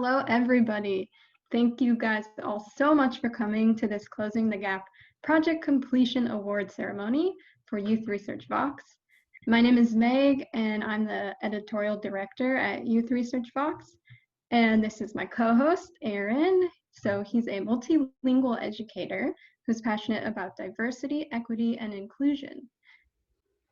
Hello, everybody. Thank you guys all so much for coming to this Closing the Gap Project Completion Award ceremony for Youth Research Vox. My name is Meg, and I'm the editorial director at Youth Research Vox. And this is my co-host, Aaron. So he's a multilingual educator who's passionate about diversity, equity, and inclusion.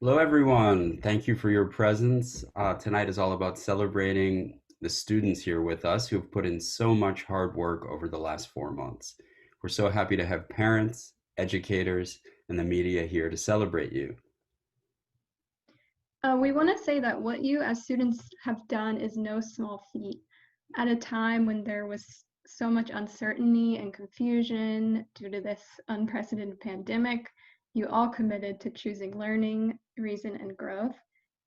Hello, everyone. Thank you for your presence. Tonight is all about celebrating the students here with us who have put in so much hard work over the last 4 months. We're so happy to have parents, educators, and the media here to celebrate you. We want to say that what you as students have done is no small feat. At a time when there was so much uncertainty and confusion due to this unprecedented pandemic, you all committed to choosing learning, reason, and growth.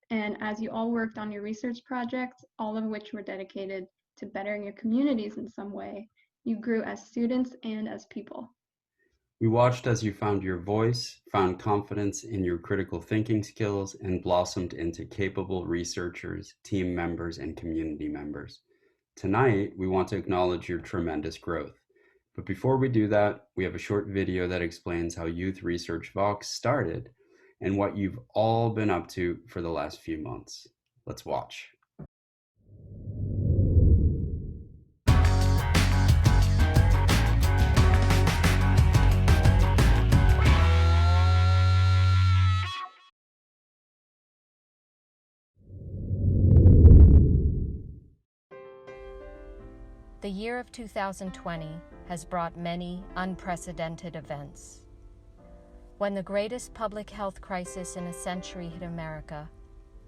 And as you all worked on your research projects, all of which were dedicated to bettering your communities in some way, you grew as students and as people. We watched as you found your voice, found confidence in your critical thinking skills, and blossomed into capable researchers, team members, and community members. Tonight, we want to acknowledge your tremendous growth. But before we do that, we have a short video that explains how Youth Research Vox started and what you've all been up to for the last few months. Let's watch. The year of 2020 has brought many unprecedented events. When the greatest public health crisis in a century hit America,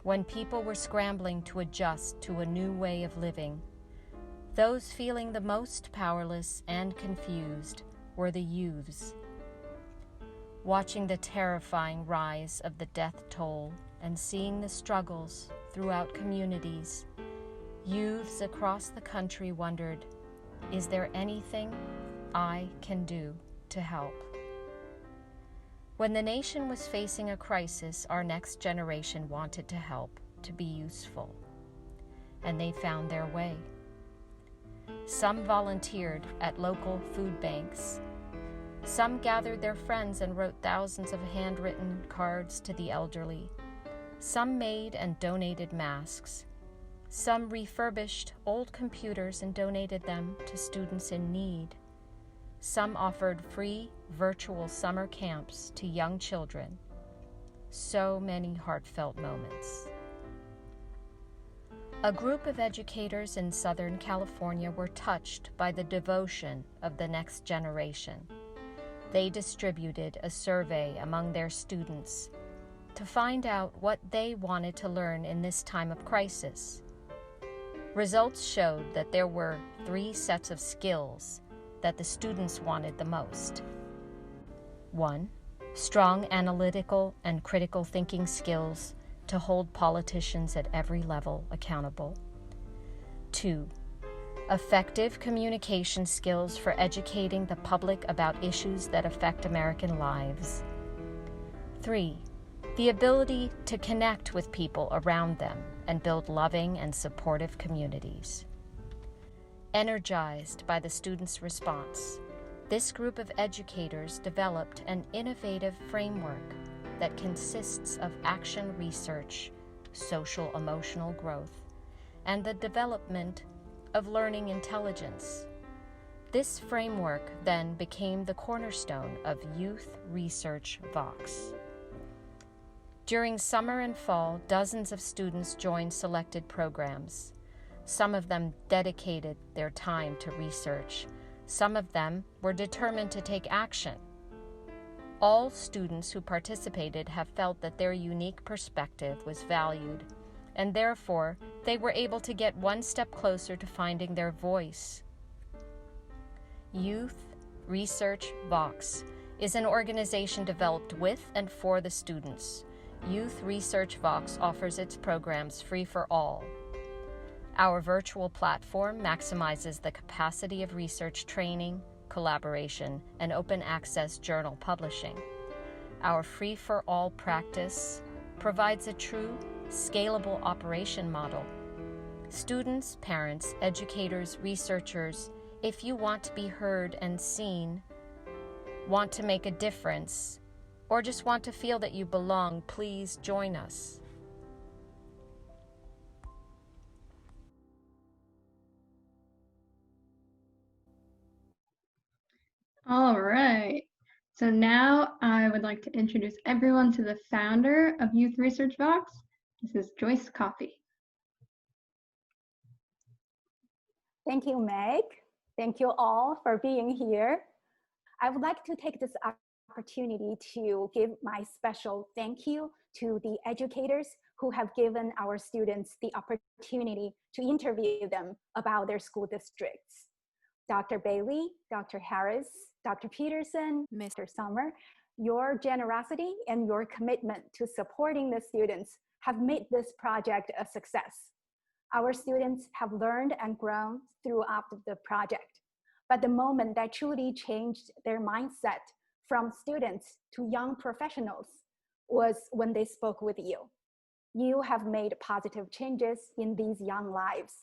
when people were scrambling to adjust to a new way of living, those feeling the most powerless and confused were the youths. Watching the terrifying rise of the death toll and seeing the struggles throughout communities, youths across the country wondered, is there anything I can do to help? When the nation was facing a crisis, our next generation wanted to help, to be useful, and they found their way. Some volunteered at local food banks. Some gathered their friends and wrote thousands of handwritten cards to the elderly. Some made and donated masks. Some refurbished old computers and donated them to students in need. Some offered free virtual summer camps to young children. So many heartfelt moments. A group of educators in Southern California were touched by the devotion of the next generation. They distributed a survey among their students to find out what they wanted to learn in this time of crisis. Results showed that there were 3 sets of skills that the students wanted the most. 1, strong analytical and critical thinking skills to hold politicians at every level accountable. 2, effective communication skills for educating the public about issues that affect American lives. 3, the ability to connect with people around them and build loving and supportive communities. Energized by the students' response, this group of educators developed an innovative framework that consists of action research, social-emotional growth, and the development of learning intelligence. This framework then became the cornerstone of Youth Research Vox. During summer and fall, dozens of students joined selected programs. Some of them dedicated their time to research. Some of them were determined to take action. All students who participated have felt that their unique perspective was valued, and therefore they were able to get one step closer to finding their voice. Youth Research Vox is an organization developed with and for the students. Youth Research Vox offers its programs free for all. Our virtual platform maximizes the capacity of research training, collaboration, and open access journal publishing. Our free-for-all practice provides a true, scalable operation model. Students, parents, educators, researchers, if you want to be heard and seen, want to make a difference, or just want to feel that you belong, please join us. All right. So now I would like to introduce everyone to the founder of Youth Research Vox. This is Joyce Coffey. Thank you, Meg. Thank you all for being here. I would like to take this opportunity to give my special thank you to the educators who have given our students the opportunity to interview them about their school districts. Dr. Bailey, Dr. Harris, Dr. Peterson, Mr. Summer, your generosity and your commitment to supporting the students have made this project a success. Our students have learned and grown throughout the project, but the moment that truly changed their mindset from students to young professionals was when they spoke with you. You have made positive changes in these young lives.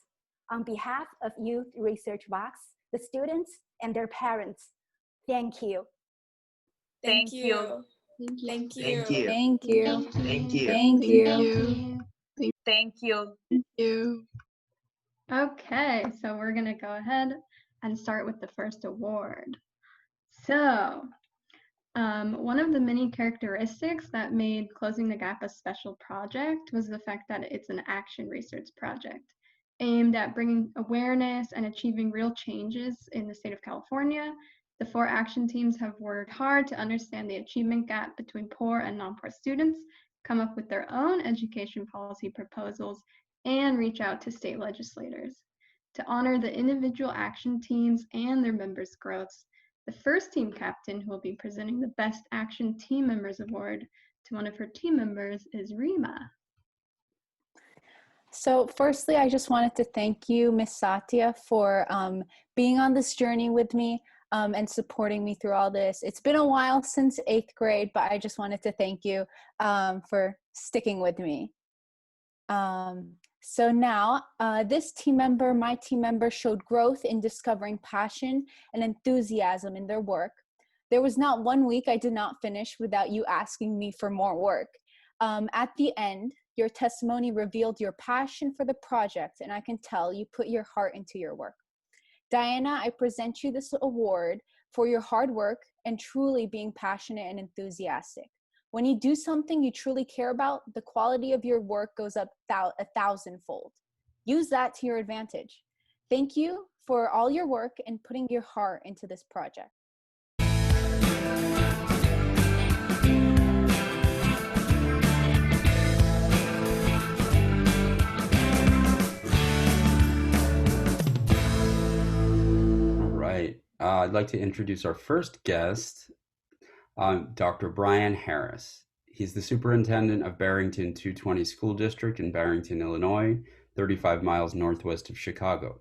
On behalf of Youth Research Vox, the students and their parents, thank you. Thank you. Thank you. Thank you. Thank you. Thank you. Thank you. Thank you. Thank you. Okay, so we're gonna go ahead and start with the first award. So, one of the many characteristics that made Closing the Gap a special project was the fact that it's an action research project aimed at bringing awareness and achieving real changes in the state of California. The 4 action teams have worked hard to understand the achievement gap between poor and non-poor students, come up with their own education policy proposals, and reach out to state legislators. To honor the individual action teams and their members' growths, the first team captain who will be presenting the Best Action Team Members Award to one of her team members is Rima. So firstly, I just wanted to thank you, Miss Satya, for being on this journey with me and supporting me through all this. It's been a while since 8th grade, but I just wanted to thank you for sticking with me. So now, this team member, my team member, showed growth in discovering passion and enthusiasm in their work. There was not one week I did not finish without you asking me for more work. At the end, your testimony revealed your passion for the project, and I can tell you put your heart into your work. Diana, I present you this award for your hard work and truly being passionate and enthusiastic. When you do something you truly care about, the quality of your work goes up 1,000-fold. Use that to your advantage. Thank you for all your work and putting your heart into this project. All right. I'd like to introduce our first guest, Dr. Brian Harris. He's the superintendent of Barrington 220 School District in Barrington, Illinois, 35 miles northwest of Chicago.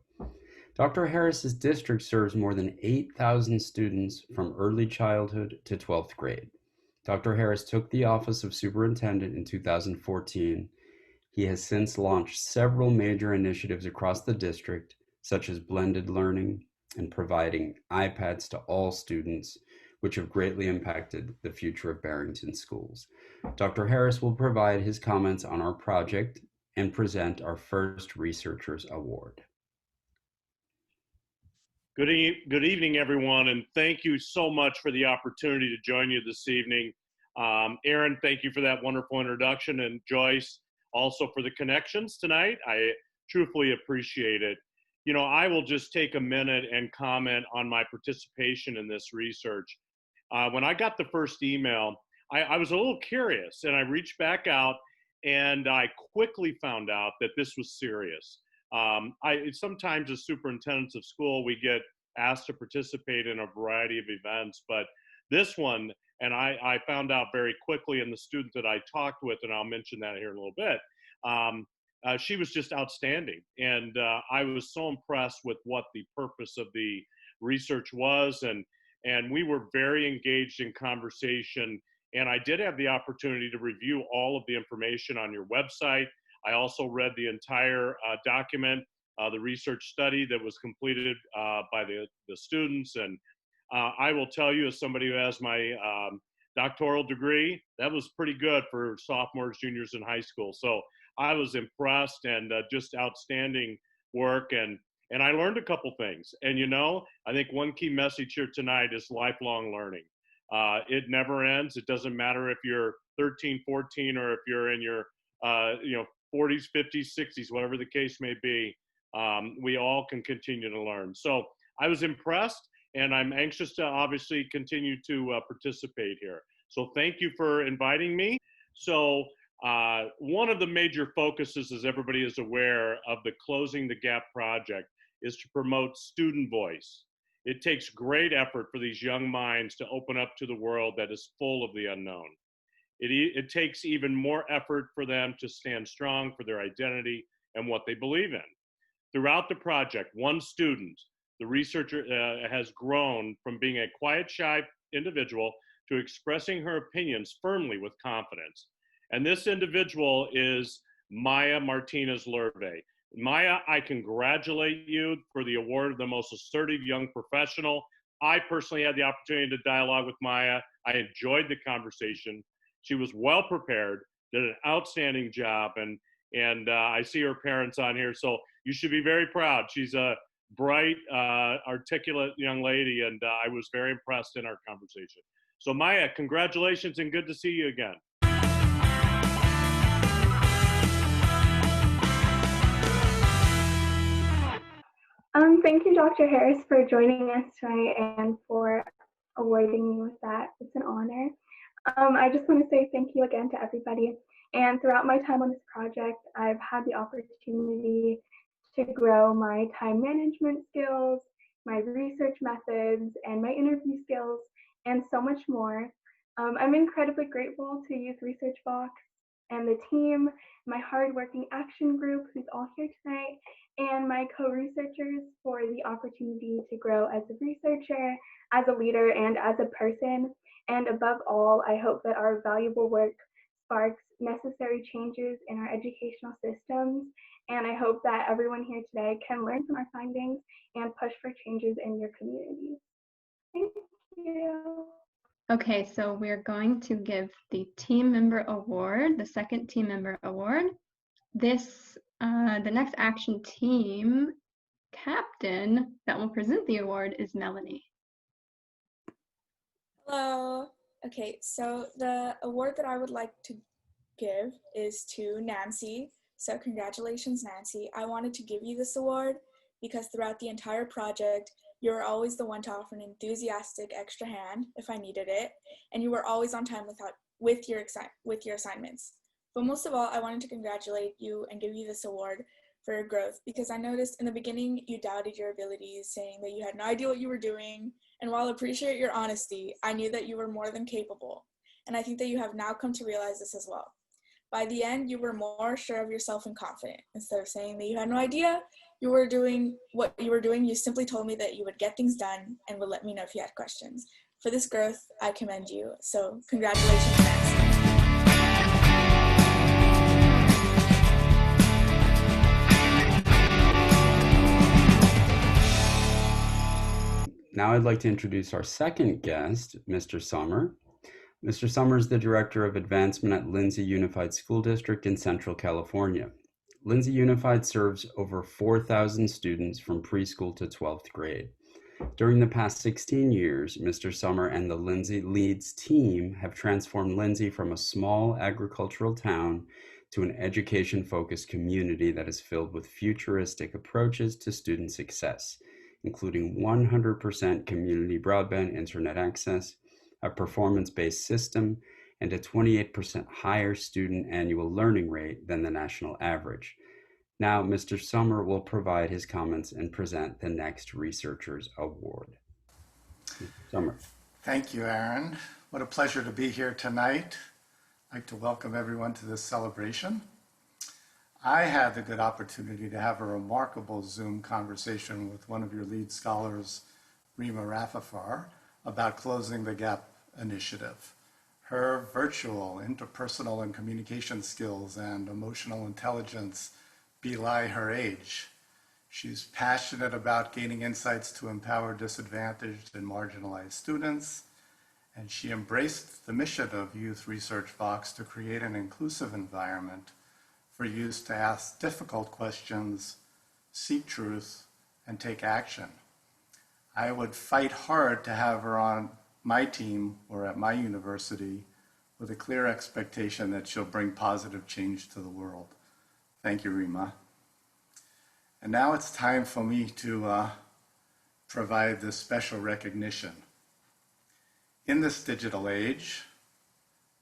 Dr. Harris's district serves more than 8,000 students from early childhood to 12th grade. Dr. Harris took the office of superintendent in 2014. He has since launched several major initiatives across the district, such as blended learning and providing iPads to all students, which have greatly impacted the future of Barrington schools. Dr. Harris will provide his comments on our project and present our first Researchers Award. Good evening, everyone, and thank you so much for the opportunity to join you this evening. Aaron, thank you for that wonderful introduction, and Joyce, also for the connections tonight. I truthfully appreciate it. You know, I will just take a minute and comment on my participation in this research. When I got the first email, I was a little curious, and I reached back out, and I quickly found out that this was serious. Sometimes as superintendents of school, we get asked to participate in a variety of events, but this one, and I found out very quickly, and the student that I talked with, and I'll mention that here in a little bit, she was just outstanding. And I was so impressed with what the purpose of the research was, and we were very engaged in conversation. And I did have the opportunity to review all of the information on your website. I also read the entire document, the research study that was completed by the students. And I will tell you, as somebody who has my doctoral degree, that was pretty good for sophomores, juniors in high school. So I was impressed, and just outstanding work. And I learned a couple things. And, you know, I think one key message here tonight is lifelong learning. It never ends. It doesn't matter if you're 13, 14, or if you're in your, 40s, 50s, 60s, whatever the case may be. We all can continue to learn. So I was impressed, and I'm anxious to obviously continue to participate here. So thank you for inviting me. So one of the major focuses, as everybody is aware, of the Closing the Gap project is to promote student voice. It takes great effort for these young minds to open up to the world that is full of the unknown. It takes even more effort for them to stand strong for their identity and what they believe in. Throughout the project, one student, the researcher, has grown from being a quiet, shy individual to expressing her opinions firmly with confidence. And this individual is Maya Martinez Lerve. Maya, I congratulate you for the award of the most assertive young professional. I personally had the opportunity to dialogue with Maya. I enjoyed the conversation. She was well prepared, did an outstanding job, and I see her parents on here, so you should be very proud. She's a bright, articulate young lady, and I was very impressed in our conversation. So Maya, congratulations, and good to see you again. Thank you, Dr. Harris, for joining us tonight and for awarding me with that. It's an honor. I just want to say thank you again to everybody. And throughout my time on this project, I've had the opportunity to grow my time management skills, my research methods, and my interview skills, and so much more. I'm incredibly grateful to Youth Research Vox and the team, my hardworking action group who's all here tonight, and my co-researchers for the opportunity to grow as a researcher, as a leader, and as a person. And above all, I hope that our valuable work sparks necessary changes in our educational systems. And I hope that everyone here today can learn from our findings and push for changes in your communities. Thank you. Okay, so we're going to give the team member award, the second team member award. The next action team captain that will present the award is Melanie. Hello. Okay, so the award that I would like to give is to Nancy. So congratulations, Nancy. I wanted to give you this award because throughout the entire project, you were always the one to offer an enthusiastic extra hand if I needed it, and you were always on time with your assignments. But most of all, I wanted to congratulate you and give you this award for your growth, because I noticed in the beginning you doubted your abilities, saying that you had no idea what you were doing. And while I appreciate your honesty, I knew that you were more than capable. And I think that you have now come to realize this as well. By the end, you were more sure of yourself and confident. Instead of saying that you had no idea you were doing what you were doing, you simply told me that you would get things done and would let me know if you had questions. For this growth, I commend you. So congratulations, Nancy. Now I'd like to introduce our second guest, Mr. Sommer. Mr. Sommer is the Director of Advancement at Lindsay Unified School District in Central California. Lindsay Unified serves over 4,000 students from preschool to 12th grade. During the past 16 years, Mr. Sommer and the Lindsay Leads team have transformed Lindsay from a small agricultural town to an education-focused community that is filled with futuristic approaches to student success, including 100% community broadband internet access, a performance-based system, and a 28% higher student annual learning rate than the national average. Now, Mr. Sommer will provide his comments and present the next Researchers Award. Mr. Sommer. Thank you, Aaron. What a pleasure to be here tonight. I'd like to welcome everyone to this celebration. I had the good opportunity to have a remarkable Zoom conversation with one of your lead scholars, Rima Rafafar, about Closing the Gap initiative. Her virtual, interpersonal, and communication skills and emotional intelligence belie her age. She's passionate about gaining insights to empower disadvantaged and marginalized students, and she embraced the mission of Youth Research Vox to create an inclusive environment for youth to ask difficult questions, seek truth, and take action. I would fight hard to have her on my team or at my university with a clear expectation that she'll bring positive change to the world. Thank you, Rima. And now it's time for me to provide this special recognition. In this digital age,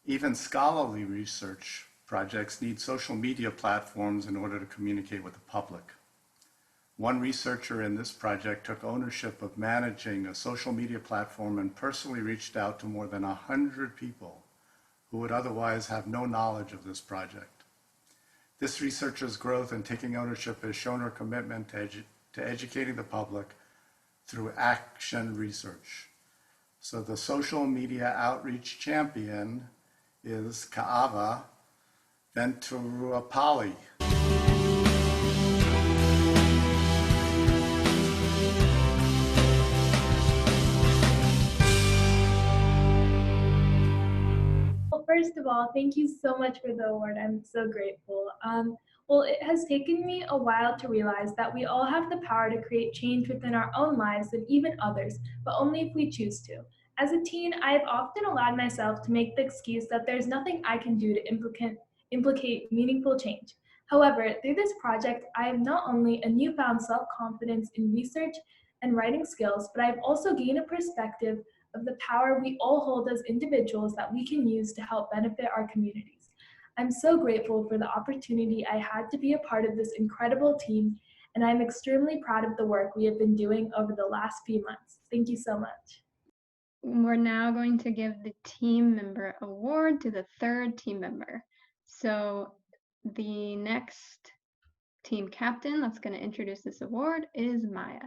even scholarly research projects need social media platforms in order to communicate with the public. One researcher in this project took ownership of managing a social media platform and personally reached out to more than 100 people who would otherwise have no knowledge of this project. This researcher's growth and taking ownership has shown her commitment to educating the public through action research. So the social media outreach champion is Kaava Venturapalli. Well, first of all, thank you so much for the award. I'm so grateful. Well, it has taken me a while to realize that we all have the power to create change within our own lives and even others, but only if we choose to. As a teen, I have often allowed myself to make the excuse that there's nothing I can do to implicate meaningful change. However, through this project, I have not only a newfound self-confidence in research and writing skills, but I've also gained a perspective of the power we all hold as individuals that we can use to help benefit our communities. I'm so grateful for the opportunity I had to be a part of this incredible team, and I'm extremely proud of the work we have been doing over the last few months. Thank you so much. We're now going to give the team member award to the third team member. So the next team captain that's going to introduce this award is Maya.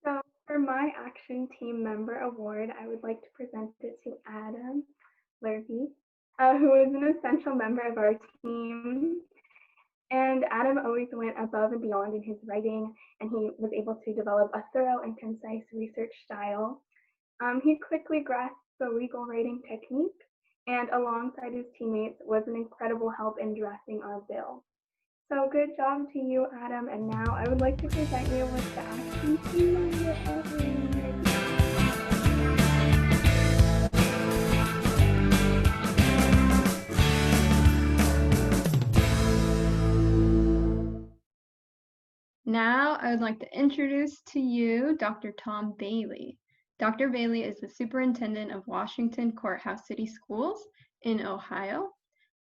So for my Action Team Member Award, I would like to present it to Adam Lurvey, who is an essential member of our team. And Adam always went above and beyond in his writing, and he was able to develop a thorough and concise research style. He quickly grasped the legal writing technique, and alongside his teammates was an incredible help in drafting our bill. So good job to you, Adam. And now I would like to present you with the Action Team Member Award. Now I would like to introduce to you Dr. Tom Bailey. Dr. Bailey is the superintendent of Washington Courthouse City Schools in Ohio.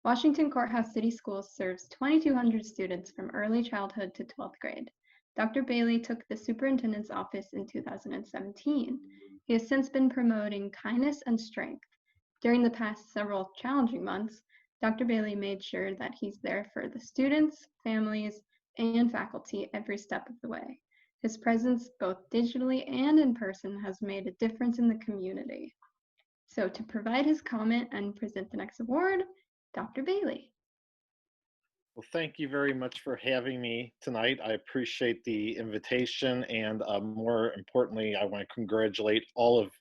Washington Courthouse City Schools serves 2,200 students from early childhood to 12th grade. Dr. Bailey took the superintendent's office in 2017. He has since been promoting kindness and strength. During the past several challenging months, Dr. Bailey made sure that he's there for the students, families, and faculty every step of the way. His presence, both digitally and in person, has made a difference in the community. So to provide his comment and present the next award, Dr. Bailey. Well, thank you very much for having me tonight. I appreciate the invitation, and more importantly, I want to congratulate all of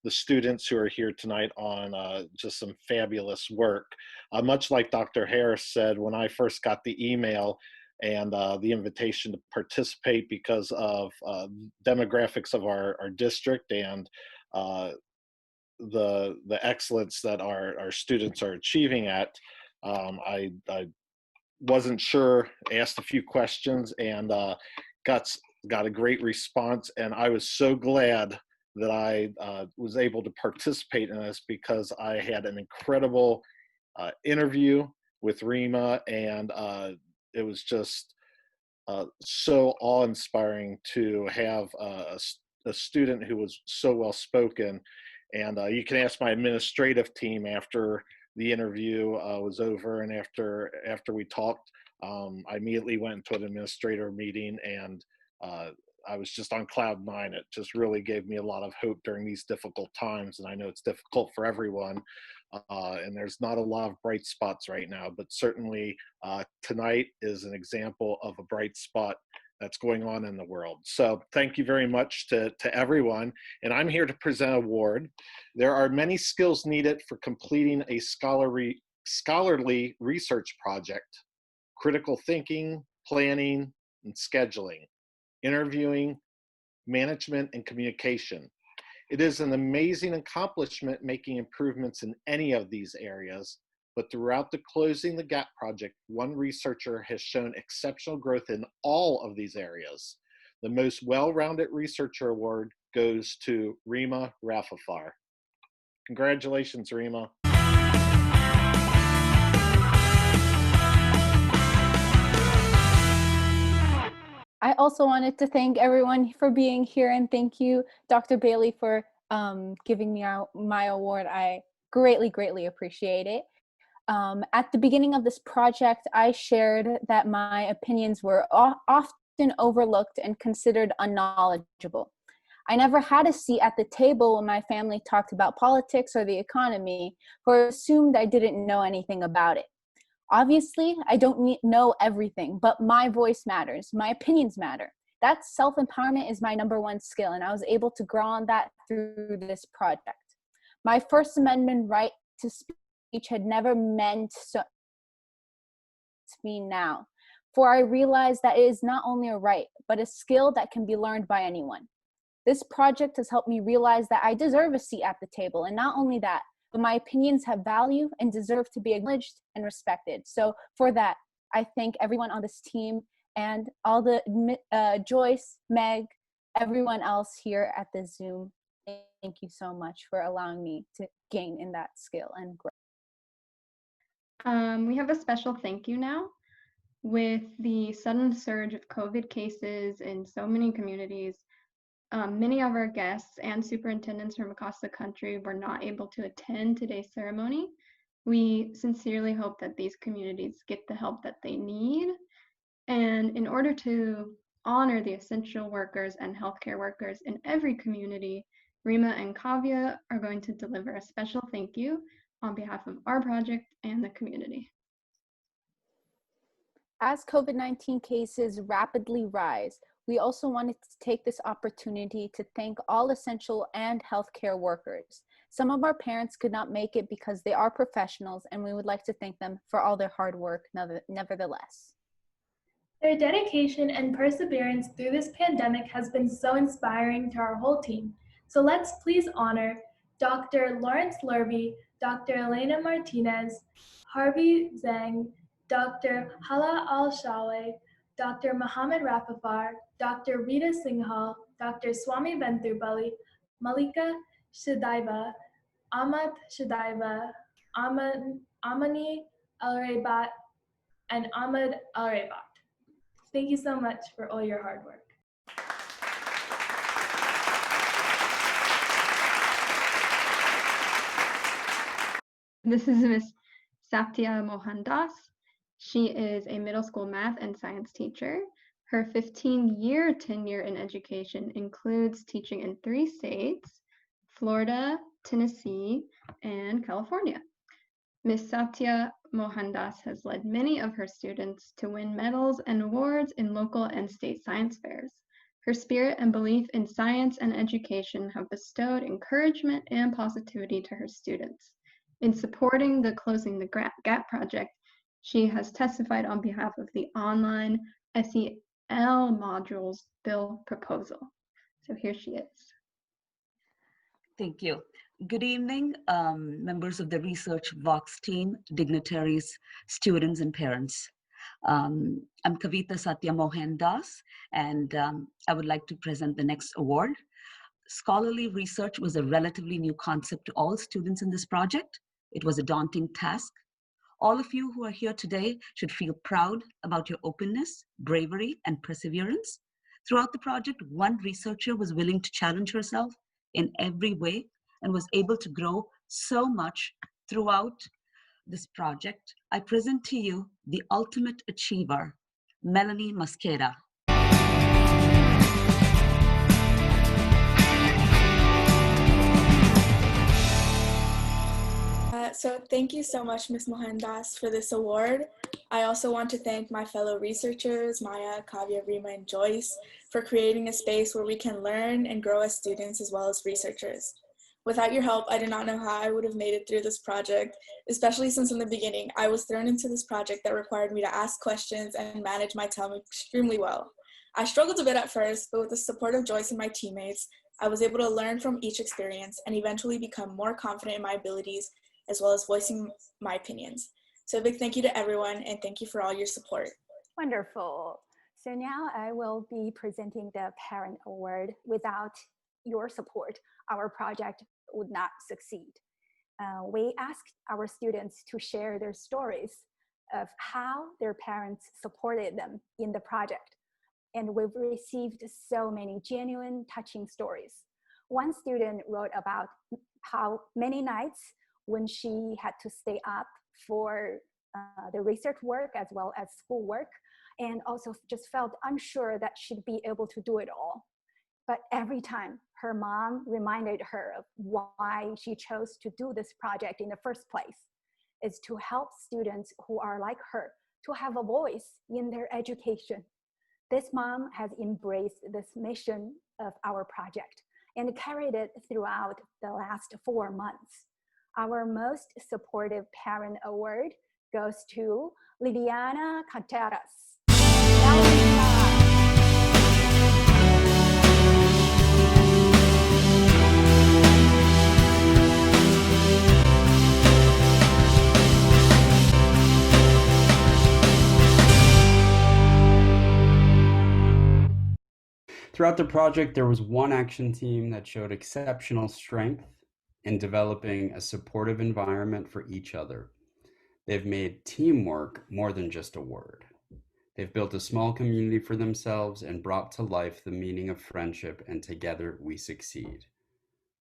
the students who are here tonight on just some fabulous work. Much like Dr. Harris said, when I first got the email and the invitation to participate because of demographics of our district and the excellence that our students are achieving at, I wasn't sure, asked a few questions, and got a great response. And I was so glad that I was able to participate in this, because I had an incredible interview with Rima, and it was just so awe-inspiring to have a student who was so well-spoken. And you can ask my administrative team after the interview was over, and after we talked, I immediately went into an administrator meeting, and I was just on cloud nine. It just really gave me a lot of hope during these difficult times. And I know it's difficult for everyone. And there's not a lot of bright spots right now, but certainly tonight is an example of a bright spot that's going on in the world. So thank you very much to everyone. And I'm here to present an award. There are many skills needed for completing a scholarly research project: critical thinking, planning, and scheduling, interviewing, management, and communication. It is an amazing accomplishment making improvements in any of these areas, but throughout the Closing the Gap project, one researcher has shown exceptional growth in all of these areas. The most well-rounded researcher award goes to Rima Rafafar. Congratulations, Rima. I also wanted to thank everyone for being here, and thank you, Dr. Bailey, for giving me my award. I greatly appreciate it. At the beginning of this project, I shared that my opinions were often overlooked and considered unknowledgeable. I never had a seat at the table when my family talked about politics or the economy, or assumed I didn't know anything about it. Obviously, I don't know everything, but my voice matters. My opinions matter. That self-empowerment is my #1 skill, and I was able to grow on that through this project. My First Amendment right to speech had never meant so to me now, for I realized that it is not only a right, but a skill that can be learned by anyone. This project has helped me realize that I deserve a seat at the table, and not only that, but my opinions have value and deserve to be acknowledged and respected. So for that, I thank everyone on this team and all the Joyce, Meg, everyone else here at the Zoom. Thank you so much for allowing me to gain in that skill and grow. We have a special thank you now. With the sudden surge of COVID cases in so many communities, many of our guests and superintendents from across the country were not able to attend today's ceremony. We sincerely hope that these communities get the help that they need. And in order to honor the essential workers and healthcare workers in every community, Rima and Kavya are going to deliver a special thank you on behalf of our project and the community. As COVID-19 cases rapidly rise, we also wanted to take this opportunity to thank all essential and healthcare workers. Some of our parents could not make it because they are professionals, and we would like to thank them for all their hard work nevertheless. Their dedication and perseverance through this pandemic has been so inspiring to our whole team. So let's please honor Dr. Lawrence Lurvy, Dr. Elena Martinez, Harvey Zhang, Dr. Hala Al-Shawe, Dr. Mohammed Rafafar, Dr. Rita Singhal, Dr. Swami Venthurpally, Malika Shadaiva, Ahmad Shadaiva, Amani Al-Raybat, and Ahmed Al-Raybat. Thank you so much for all your hard work. This is Miss Satya Mohandas. She is a middle school math and science teacher. Her 15-year tenure in education includes teaching in 3 states, Florida, Tennessee, and California. Ms. Satya Mohandas has led many of her students to win medals and awards in local and state science fairs. Her spirit and belief in science and education have bestowed encouragement and positivity to her students. In supporting the Closing the Gap project, she has testified on behalf of the online SEL modules bill proposal. So here she is. Thank you. Good evening, members of the Research Vox team, dignitaries, students, and parents. I'm Kavita Satya Mohandas, and I would like to present the next award. Scholarly research was a relatively new concept to all students in this project. It was a daunting task. All of you who are here today should feel proud about your openness, bravery, and perseverance. Throughout the project, one researcher was willing to challenge herself in every way and was able to grow so much throughout this project. I present to you the ultimate achiever, Melanie Mosqueda. So thank you so much, Ms. Mohandas, for this award. I also want to thank my fellow researchers, Maya, Kavya, Rima, and Joyce, for creating a space where we can learn and grow as students as well as researchers. Without your help, I do not know how I would have made it through this project, especially since in the beginning, I was thrown into this project that required me to ask questions and manage my time extremely well. I struggled a bit at first, but with the support of Joyce and my teammates, I was able to learn from each experience and eventually become more confident in my abilities as well as voicing my opinions. So a big thank you to everyone and thank you for all your support. Wonderful. So now I will be presenting the Parent Award. Without your support, our project would not succeed. We asked our students to share their stories of how their parents supported them in the project. And we've received so many genuine, touching stories. One student wrote about how many nights when she had to stay up for the research work as well as schoolwork, and also just felt unsure that she'd be able to do it all. But every time her mom reminded her of why she chose to do this project in the first place, is to help students who are like her to have a voice in their education. This mom has embraced this mission of our project and carried it throughout the last 4 months. Our most supportive parent award goes to Liliana Canteras. Throughout the project, there was one action team that showed exceptional strength in developing a supportive environment for each other. They've made teamwork more than just a word. They've built a small community for themselves and brought to life the meaning of friendship, and together we succeed.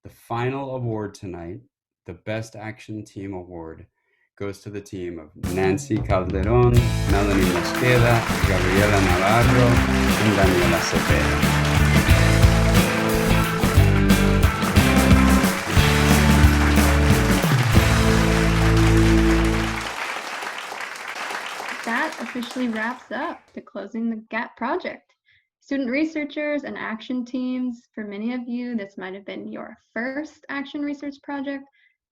The final award tonight, the Best Action Team Award, goes to the team of Nancy Calderon, Melanie Mosqueda, Gabriela Navarro, and Daniela Cepeda. That officially wraps up the Closing the Gap project. Student researchers and action teams, for many of you, this might have been your first action research project,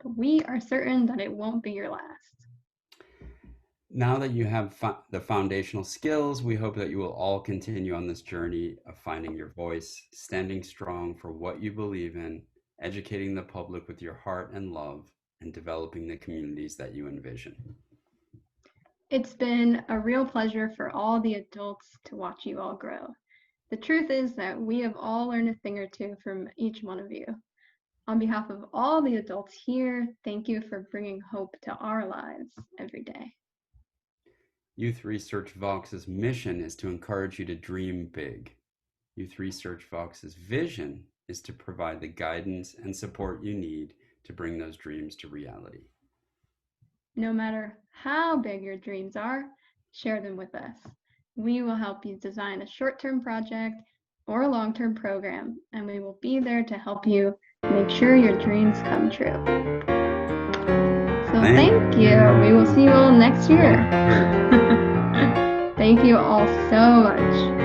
but we are certain that it won't be your last. Now that you have the foundational skills, we hope that you will all continue on this journey of finding your voice, standing strong for what you believe in, educating the public with your heart and love, and developing the communities that you envision. It's been a real pleasure for all the adults to watch you all grow. The truth is that we have all learned a thing or two from each one of you. On behalf of all the adults here, thank you for bringing hope to our lives every day. Youth Research Vox's mission is to encourage you to dream big. Youth Research Vox's vision is to provide the guidance and support you need to bring those dreams to reality. No matter how big your dreams are, share them with us. We will help you design a short-term project or a long-term program, and we will be there to help you make sure your dreams come true. So thank you. We will see you all next year. Thank you all so much.